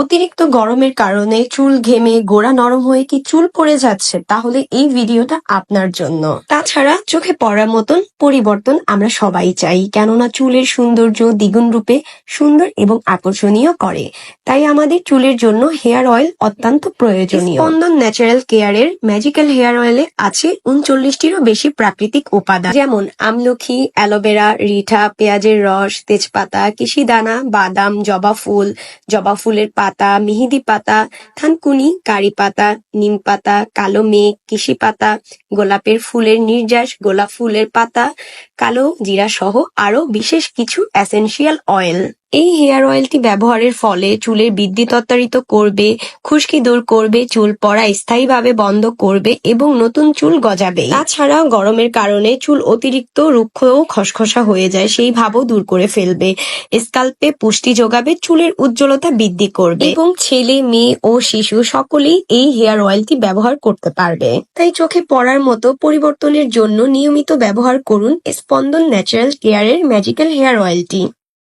অতিরিক্ত গরমের কারণে চুল ঘেমে গোড়া নরম হয়ে কি চুল পড়ে যাচ্ছে, তাহলে এই ভিডিওটা আপনার জন্য। তাছাড়া চোখে পড়ার মতন পরিবর্তন আমরা সবাই চাই, কেননা চুলের সৌন্দর্য দ্বিগুণ রূপে সুন্দর এবং আকর্ষণীয় করে। তাই আমাদের চুলের জন্য হেয়ার অয়েল অত্যন্ত প্রয়োজনীয়। স্পন্দন ন্যাচারাল কেয়ারের ম্যাজিক্যাল হেয়ার অয়েলে আছে 39টিরও বেশি প্রাকৃতিক উপাদান, যেমন আমলকি, অ্যালোভেরা, রিঠা, পেঁয়াজের রস, তেজপাতা, কিশিদানা, বাদাম, জবা ফুলের পাতা, মেহেদি পাতা, থানকুনি, কারি পাতা, নিম পাতা, কালো মেঘ, কিশি পাতা, গোলাপের ফুলের নির্যাস, গোলাপ ফুলের পাতা, কালো জিরা সহ আরো বিশেষ কিছু এসেনশিয়াল অয়েল। এই হেয়ার অয়েলটি ব্যবহারের ফলে চুলের বৃদ্ধি ত্বরান্বিত করবে, খুশকি দূর করবে, চুল পড়া স্থায়ীভাবে বন্ধ করবে এবং নতুন চুল গজাবে। তাছাড়া গরমের কারণে চুল অতিরিক্ত রুক্ষ ও খসখসা হয়ে যায়, সেই ভাবও দূর করে ফেলবে। স্কাল্পে পুষ্টি যোগাবে, চুলের উজ্জ্বলতা বৃদ্ধি করবে এবং ছেলে, মেয়ে ও শিশু সকলেই এই হেয়ার অয়েলটি ব্যবহার করতে পারবে। তাই চোখে পড়ার মতো পরিবর্তনের জন্য নিয়মিত ব্যবহার করুন স্পন্দন ন্যাচারাল কেয়ারের ম্যাজিক্যাল হেয়ার অয়েলটি।